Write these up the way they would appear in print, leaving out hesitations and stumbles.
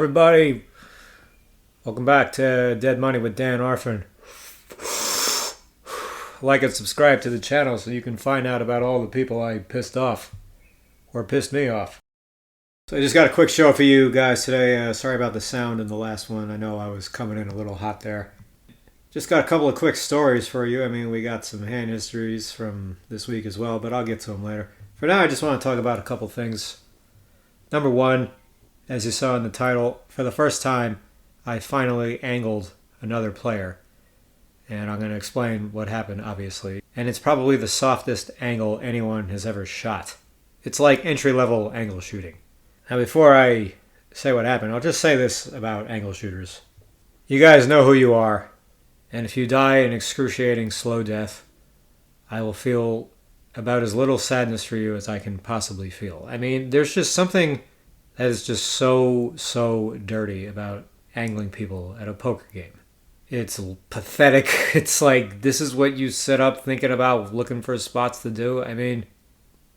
everybody? Welcome back to Dead Money with Dan Orphan. Like and subscribe to the channel so you can find out about all the people I pissed off or pissed me off. So I just got a quick show for you guys today. Sorry about the sound in the last one. I know I was coming in a little hot there. Just got a couple of quick stories for you. I mean, we got some hand histories from this week as well, but I'll get to them later. For now, I just want to talk about a couple things. Number one, as you saw in the title, for the first time, I finally angled another player. And I'm going to explain what happened, obviously. And it's probably the softest angle anyone has ever shot. It's like entry-level angle shooting. Now, before I say what happened, I'll just say this about angle shooters. You guys know who you are. And if you die an excruciating slow death, I will feel about as little sadness for you as I can possibly feel. I mean, there's just something that is just so dirty about angling people at a poker game. It's pathetic. It's like, this is what you set up thinking about looking for spots to do. I mean,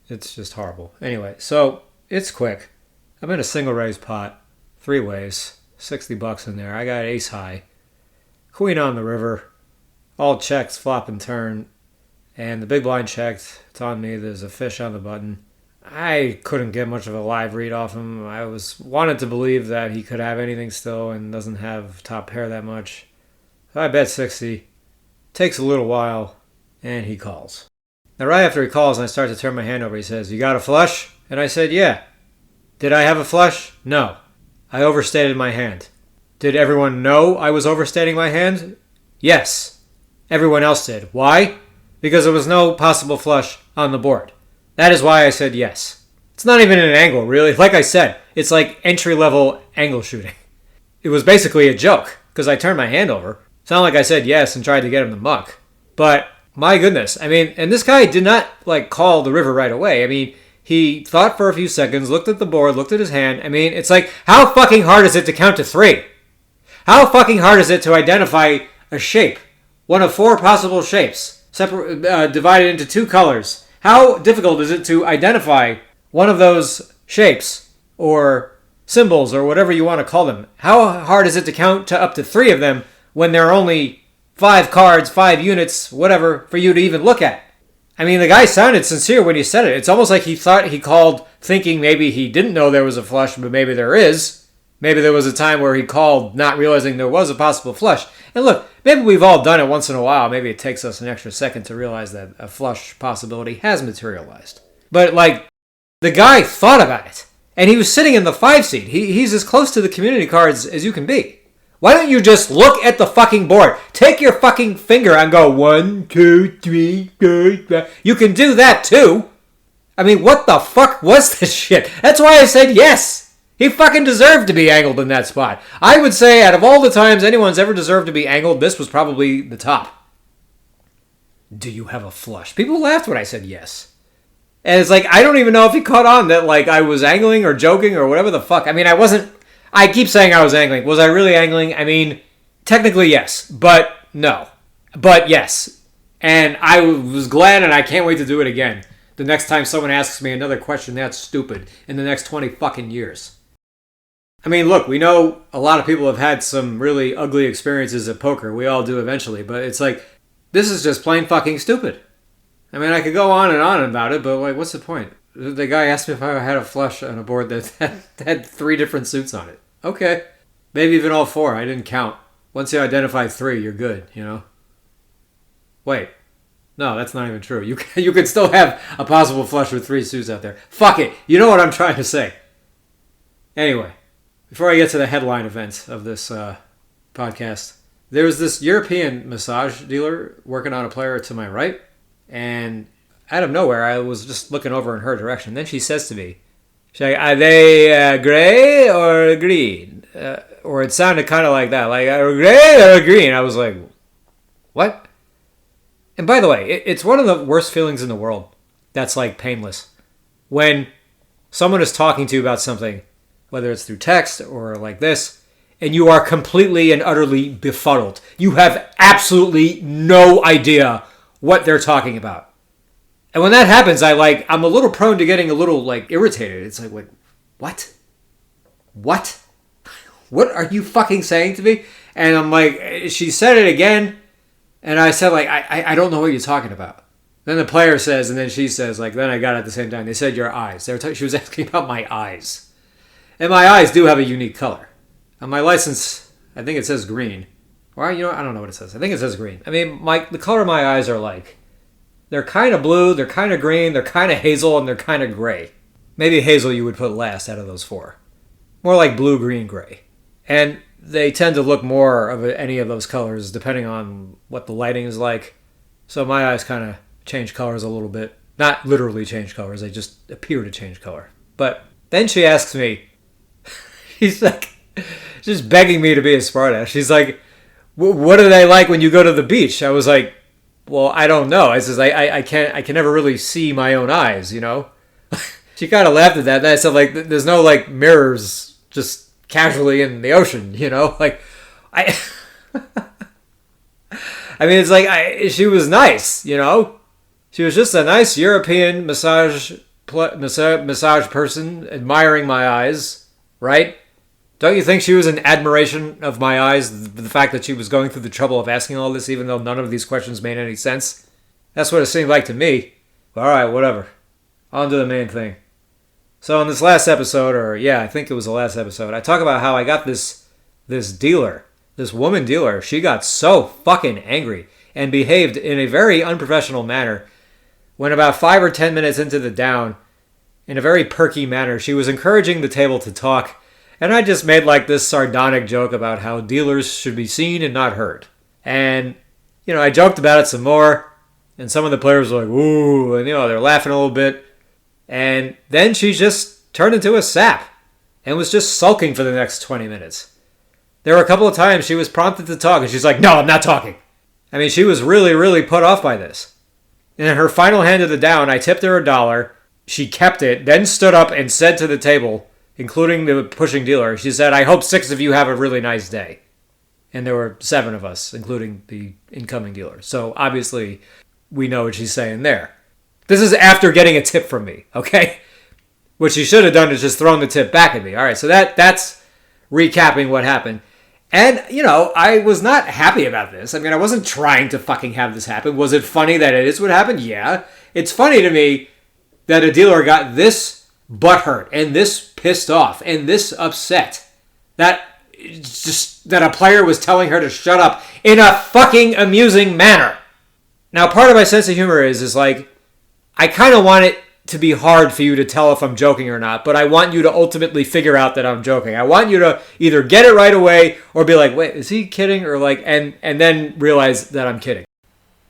it's just horrible. Anyway, so it's quick. I'm in a single raise pot, 3 ways, $60 in there. I got ace high, queen on the river, all checks, flop and turn, and the big blind checked. It's on me. There's a fish on the button. I couldn't get much of a live read off him. I wanted to believe that he could have anything still and doesn't have top pair that much. So I bet 60. Takes a little while, and he calls. Now right after he calls and I start to turn my hand over, he says, "You got a flush?" And I said, "Yeah." Did I have a flush? No. I overstated my hand. Did everyone know I was overstating my hand? Yes. Everyone else did. Why? Because there was no possible flush on the board. That is why I said yes. It's not even an angle, really. Like I said, it's like entry-level angle shooting. It was basically a joke, because I turned my hand over. It's not like I said yes and tried to get him to muck. But, my goodness, I mean, and this guy did not, call the river right away. I mean, he thought for a few seconds, looked at the board, looked at his hand. I mean, it's like, how fucking hard is it to count to 3? How fucking hard is it to identify a shape? One of 4 possible shapes, divided into 2 colors. How difficult is it to identify one of those shapes or symbols or whatever you want to call them? How hard is it to count to up to 3 of them when there are only 5 cards, 5 units, whatever, for you to even look at? I mean, the guy sounded sincere when he said it. It's almost like he thought he called thinking maybe he didn't know there was a flush, but maybe there is. Maybe there was a time where he called not realizing there was a possible flush. And look, maybe we've all done it once in a while. Maybe it takes us an extra second to realize that a flush possibility has materialized. But, the guy thought about it. And he was sitting in the 5 seat. He's as close to the community cards as you can be. Why don't you just look at the fucking board? Take your fucking finger and go 1, 2, 3, 4, 5. You can do that too. I mean, what the fuck was this shit? That's why I said yes. He fucking deserved to be angled in that spot. I would say out of all the times anyone's ever deserved to be angled, this was probably the top. Do you have a flush? People laughed when I said yes. And it's like, I don't even know if he caught on that, I was angling or joking or whatever the fuck. I mean, I keep saying I was angling. Was I really angling? I mean, technically yes, but no. But yes. And I was glad and I can't wait to do it again. The next time someone asks me another question that's stupid in the next 20 fucking years. I mean, look, we know a lot of people have had some really ugly experiences at poker. We all do eventually, but it's like, this is just plain fucking stupid. I mean, I could go on and on about it, but what's the point? The guy asked me if I had a flush on a board that had 3 different suits on it. Okay. Maybe even all 4. I didn't count. Once you identify 3, you're good, you know? Wait. No, that's not even true. You could still have a possible flush with 3 suits out there. Fuck it. You know what I'm trying to say. Anyway. Before I get to the headline event of this podcast, there was this European massage dealer working on a player to my right, and out of nowhere, I was just looking over in her direction. Then she says to me, she's like, "Are they gray or green?" Or it sounded kind of like that, like, "Gray or green?" I was like, what? And by the way, it's one of the worst feelings in the world that's, painless. When someone is talking to you about something, whether it's through text or like this, and you are completely and utterly befuddled. You have absolutely no idea what they're talking about. And when that happens, I'm a little prone to getting a little, irritated. It's like, what? What? what are you fucking saying to me? And I'm like, she said it again. And I said, like, I don't know what you're talking about. Then the player says, and then she says, like, then I got it at the same time. They said your eyes. She was asking about my eyes. And my eyes do have a unique color. On my license, I think it says green. Or, I don't know what it says. I think it says green. I mean, the color of my eyes are like, they're kind of blue, they're kind of green, they're kind of hazel, and they're kind of gray. Maybe hazel you would put last out of those four. More like blue, green, gray. And they tend to look more of any of those colors depending on what the lighting is like. So my eyes kind of change colors a little bit. Not literally change colors, they just appear to change color. But then she asks me, she's like, just begging me to be a smartass. She's like, what are they like when you go to the beach? I was like, well, I don't know. I says, I can never really see my own eyes, you know? She kind of laughed at that. And I said, like, there's no, like, mirrors just casually in the ocean, you know? Like, I mean, it's like, she was nice, you know? She was just a nice European massage person admiring my eyes, right? Don't you think she was in admiration of my eyes? The fact that she was going through the trouble of asking all this, even though none of these questions made any sense? That's what it seemed like to me. But all right, whatever. On to the main thing. So in this last episode, I think it was the last episode, I talk about how I got this dealer, this woman dealer. She got so fucking angry and behaved in a very unprofessional manner when about 5 or 10 minutes into the down, in a very perky manner, she was encouraging the table to talk. And I just made like this sardonic joke about how dealers should be seen and not heard. And, I joked about it some more. And some of the players were like, ooh, and, they're laughing a little bit. And then she just turned into a sap and was just sulking for the next 20 minutes. There were a couple of times she was prompted to talk and she's like, no, I'm not talking. I mean, she was really, really put off by this. And in her final hand of the down, I tipped her $1. She kept it, then stood up and said to the table, including the pushing dealer, she said, I hope 6 of you have a really nice day. And there were 7 of us, including the incoming dealer. So obviously, we know what she's saying there. This is after getting a tip from me, okay? What she should have done is just thrown the tip back at me. All right, so that's recapping what happened. And, I was not happy about this. I mean, I wasn't trying to fucking have this happen. Was it funny that it is what happened? Yeah. It's funny to me that a dealer got this butthurt and this pissed off and this upset that a player was telling her to shut up in a fucking amusing manner. Now, part of my sense of humor is like, I kind of want it to be hard for you to tell if I'm joking or not, but I want you to ultimately figure out that I'm joking. I want you to either get it right away or be like, wait, is he kidding? Or like, and then realize that I'm kidding.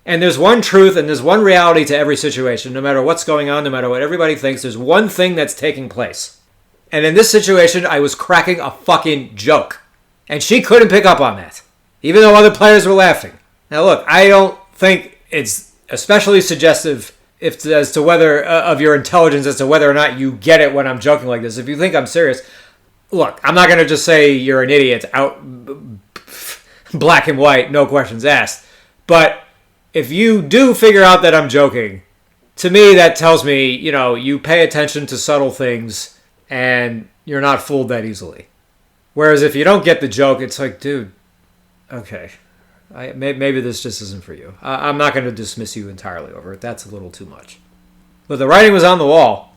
And there's one truth and there's one reality to every situation, no matter what's going on, no matter what everybody thinks, there's one thing that's taking place. And in this situation, I was cracking a fucking joke. And she couldn't pick up on that, even though other players were laughing. Now look, I don't think it's especially suggestive as to whether of your intelligence as to whether or not you get it when I'm joking like this. If you think I'm serious, look, I'm not going to just say you're an idiot out black and white, no questions asked. But if you do figure out that I'm joking, to me that tells me, you pay attention to subtle things and you're not fooled that easily. Whereas if you don't get the joke, it's like, dude, okay. Maybe this just isn't for you. I'm not going to dismiss you entirely over it. That's a little too much. But the writing was on the wall.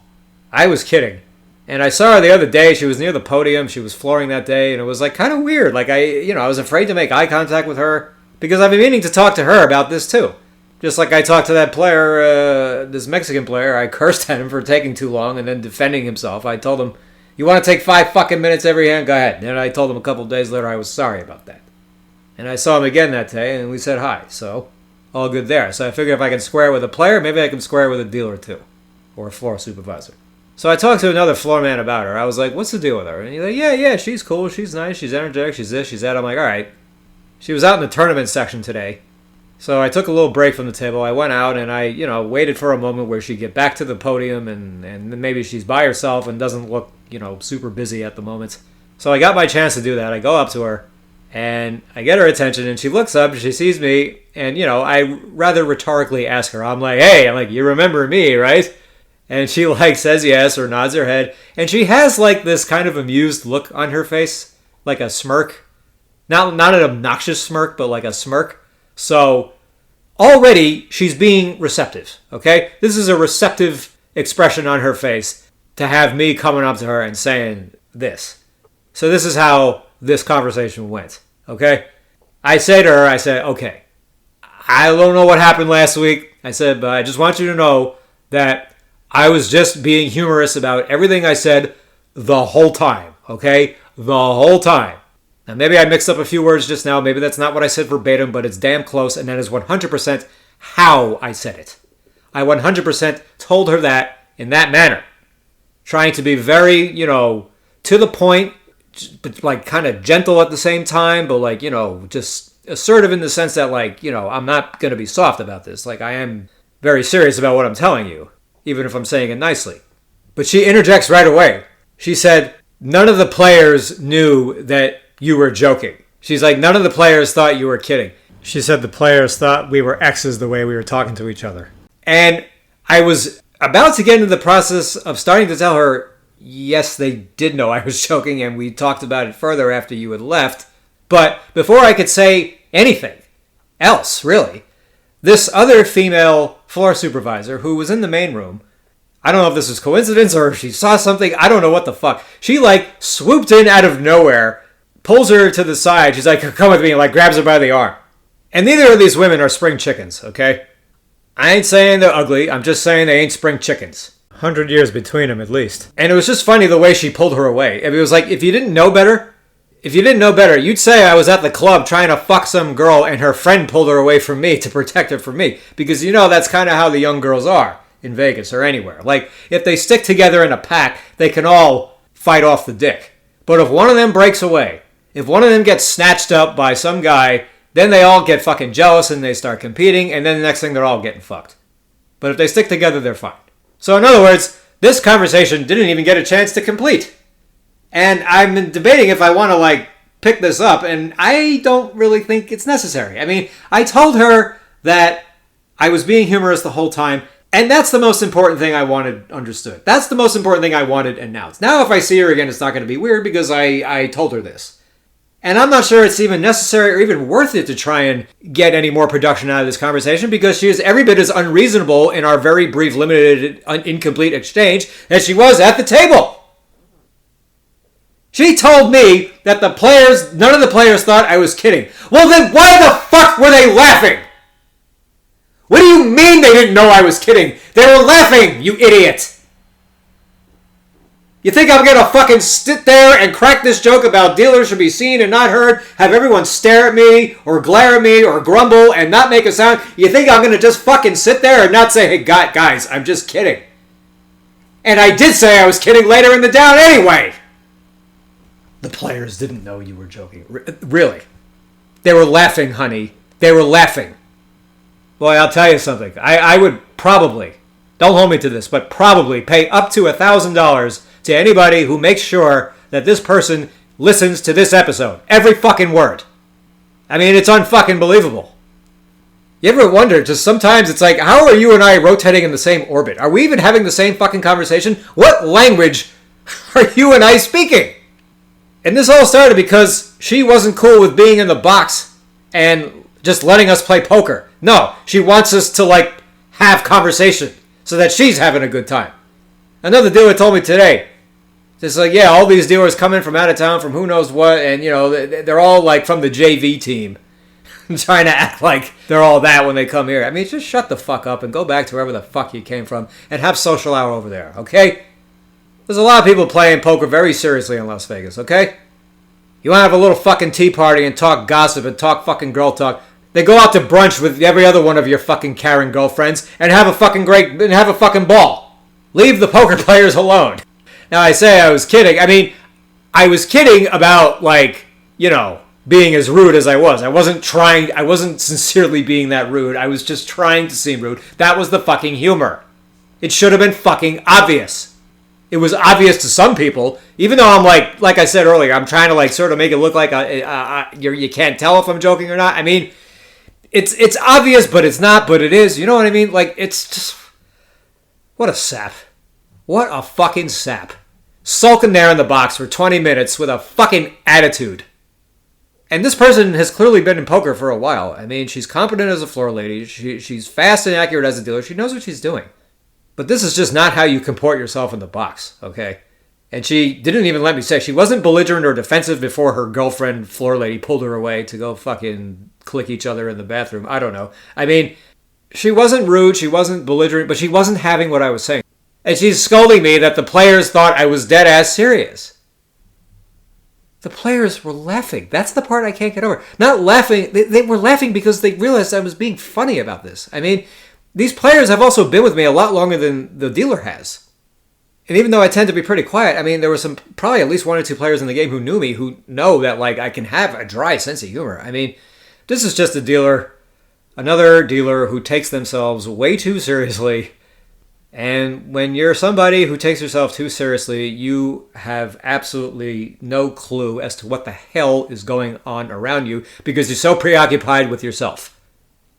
I was kidding. And I saw her the other day. She was near the podium. She was flooring that day. And it was like kind of weird. Like I was afraid to make eye contact with her because I've been meaning to talk to her about this too. Just like I talked to that player, this Mexican player. I cursed at him for taking too long and then defending himself. I told him, you want to take 5 fucking minutes every hand? Go ahead. And then I told him a couple of days later I was sorry about that. And I saw him again that day, and we said hi. So, all good there. So I figured if I can square it with a player, maybe I can square it with a dealer too. Or a floor supervisor. So I talked to another floor man about her. I was like, what's the deal with her? And he's like, yeah, she's cool. She's nice. She's energetic. She's this, she's that. I'm like, all right. She was out in the tournament section today. So I took a little break from the table. I went out, and I, waited for a moment where she'd get back to the podium, and then maybe she's by herself and doesn't look, super busy at the moment. So I got my chance to do that. I go up to her. And I get her attention, and she looks up, and she sees me, and, I rather rhetorically ask her, I'm like, you remember me, right? And she, says yes, or nods her head, and she has, this kind of amused look on her face, like a smirk. Not an obnoxious smirk, but like a smirk. So already she's being receptive, okay? This is a receptive expression on her face to have me coming up to her and saying this. So this is how this conversation went, okay? I say to her, I said, okay, I don't know what happened last week. I said, but I just want you to know that I was just being humorous about everything I said the whole time, okay? The whole time. Now, maybe I mixed up a few words just now. Maybe that's not what I said verbatim, but it's damn close, and that is 100% how I said it. I 100% told her that in that manner. Trying to be very, to the point, but like kind of gentle at the same time, but like, just assertive in the sense that like, I'm not going to be soft about this. Like, I am very serious about what I'm telling you, even if I'm saying it nicely. But she interjects right away. She said, none of the players knew that you were joking. She's like, none of the players thought you were kidding. She said the players thought we were exes the way we were talking to each other. And I was about to get into the process of starting to tell her, yes, they did know I was joking, and we talked about it further after you had left. But before I could say anything else, really, this other female floor supervisor who was in the main room, I don't know if this was coincidence or if she saw something, I don't know what the fuck. She like swooped in out of nowhere, pulls her to the side. She's like, come with me, and like grabs her by the arm. And neither of these women are spring chickens, okay? I ain't saying they're ugly. I'm just saying they ain't spring chickens. 100 years between them, at least. And it was just funny the way she pulled her away. It was like, if you didn't know better, you'd say I was at the club trying to fuck some girl and her friend pulled her away from me to protect her from me. Because that's kind of how the young girls are in Vegas or anywhere. Like, if they stick together in a pack, they can all fight off the dick. But if one of them breaks away, if one of them gets snatched up by some guy, then they all get fucking jealous and they start competing, and then the next thing they're all getting fucked. But if they stick together, they're fine. So in other words, this conversation didn't even get a chance to complete. And I'm debating if I want to pick this up, and I don't really think it's necessary. I mean, I told her that I was being humorous the whole time, and that's the most important thing I wanted understood. That's the most important thing I wanted announced. Now if I see her again, it's not going to be weird because I told her this. And I'm not sure it's even necessary or even worth it to try and get any more production out of this conversation because she is every bit as unreasonable in our very brief, limited, incomplete exchange as she was at the table. She told me that none of the players thought I was kidding. Well, then why the fuck were they laughing? What do you mean they didn't know I was kidding? They were laughing, you idiot. You think I'm going to fucking sit there and crack this joke about dealers should be seen and not heard, have everyone stare at me or glare at me or grumble and not make a sound? You think I'm going to just fucking sit there and not say, hey, guys, I'm just kidding. And I did say I was kidding later in the down anyway. The players didn't know you were joking. Really. They were laughing, honey. They were laughing. Boy, I'll tell you something. I would probably, don't hold me to this, but probably pay up to $1,000 to anybody who makes sure that this person listens to this episode. Every fucking word. I mean, it's unfucking believable. You ever wonder, just sometimes it's like, how are you and I rotating in the same orbit? Are we even having the same fucking conversation? What language are you and I speaking? And this all started because she wasn't cool with being in the box and just letting us play poker. No, she wants us to have conversation so that she's having a good time. Another dealer told me today, it's like, yeah, all these dealers come in from out of town from who knows what, and, they're all, from the JV team, trying to act like they're all that when they come here. I mean, just shut the fuck up and go back to wherever the fuck you came from and have social hour over there, okay? There's a lot of people playing poker very seriously in Las Vegas, okay? You want to have a little fucking tea party and talk gossip and talk fucking girl talk, then go out to brunch with every other one of your fucking Karen girlfriends and have a fucking ball. Leave the poker players alone. Now, I say I was kidding. I mean, I was kidding about, being as rude as I was. I wasn't sincerely being that rude. I was just trying to seem rude. That was the fucking humor. It should have been fucking obvious. It was obvious to some people, even though I'm like I said earlier, I'm trying to sort of make it look like you can't tell if I'm joking or not. I mean, it's obvious, but it's not, but it is. You know what I mean? It's just... What a sap. What a fucking sap. sulking there in the box for 20 minutes with a fucking attitude. And this person has clearly been in poker for a while. I mean, she's competent as a floor lady. She's fast and accurate as a dealer. She knows what she's doing. But this is just not how you comport yourself in the box, okay? And she didn't even let me say. She wasn't belligerent or defensive before her girlfriend, floor lady, pulled her away to go fucking click each other in the bathroom. I don't know. I mean, she wasn't rude. She wasn't belligerent. But she wasn't having what I was saying. And she's scolding me that the players thought I was dead ass serious. The players were laughing. That's the part I can't get over. Not laughing. They were laughing because they realized I was being funny about this. I mean, these players have also been with me a lot longer than the dealer has. And even though I tend to be pretty quiet, I mean, there were probably at least 1 or 2 players in the game who knew me, who know that, like, I can have a dry sense of humor. I mean, this is just a dealer, another dealer who takes themselves way too seriously. And when you're somebody who takes yourself too seriously, you have absolutely no clue as to what the hell is going on around you because you're so preoccupied with yourself.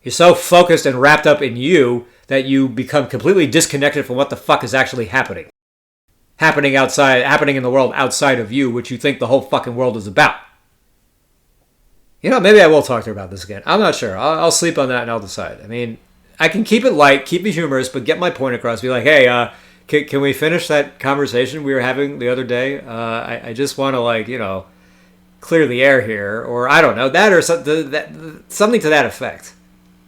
You're so focused and wrapped up in you that you become completely disconnected from what the fuck is actually happening. Happening in the world outside of you, which you think the whole fucking world is about. You know, maybe I will talk to her about this again. I'm not sure. I'll sleep on that and I'll decide. I mean, I can keep it light, keep it humorous, but get my point across. Be like, hey, can we finish that conversation we were having the other day? I just want to, like, you know, clear the air here, or I don't know, that or something to that effect.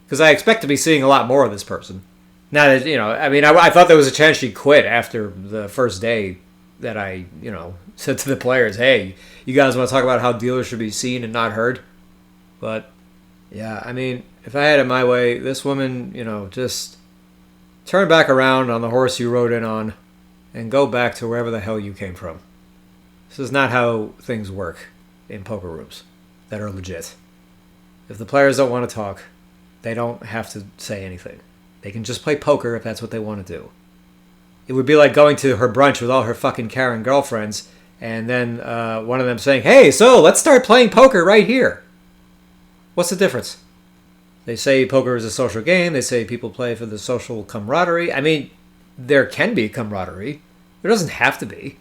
Because I expect to be seeing a lot more of this person. Now that, you know, I mean, I thought there was a chance she'd quit after the first day that I, you know, said to the players, hey, you guys want to talk about how dealers should be seen and not heard? But, yeah, I mean, if I had it my way, this woman, you know, just turn back around on the horse you rode in on and go back to wherever the hell you came from. This is not how things work in poker rooms that are legit. If the players don't want to talk, they don't have to say anything. They can just play poker if that's what they want to do. It would be like going to her brunch with all her fucking Karen girlfriends and then one of them saying, hey, so let's start playing poker right here. What's the difference? They say poker is a social game. They say people play for the social camaraderie. I mean, there can be camaraderie. There doesn't have to be.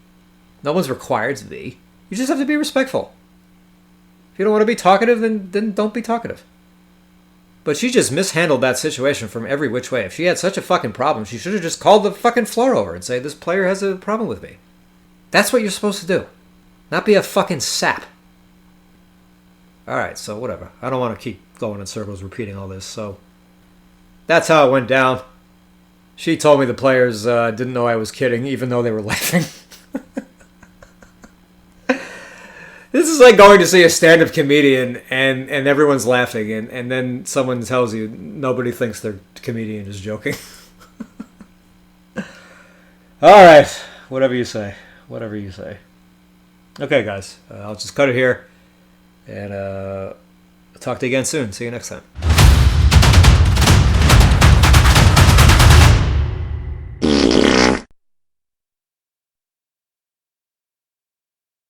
No one's required to be. You just have to be respectful. If you don't want to be talkative, then don't be talkative. But she just mishandled that situation from every which way. If she had such a fucking problem, she should have just called the fucking floor over and say, this player has a problem with me. That's what you're supposed to do. Not be a fucking sap. Alright, so whatever. I don't want to keep going in circles repeating all this, so that's how it went down. She told me the players didn't know I was kidding, even though they were laughing. This is like going to see a stand-up comedian and everyone's laughing, and then someone tells you nobody thinks their comedian is joking. Alright, whatever you say. Whatever you say. Okay, guys, I'll just cut it here. And talk to you again soon. See you next time.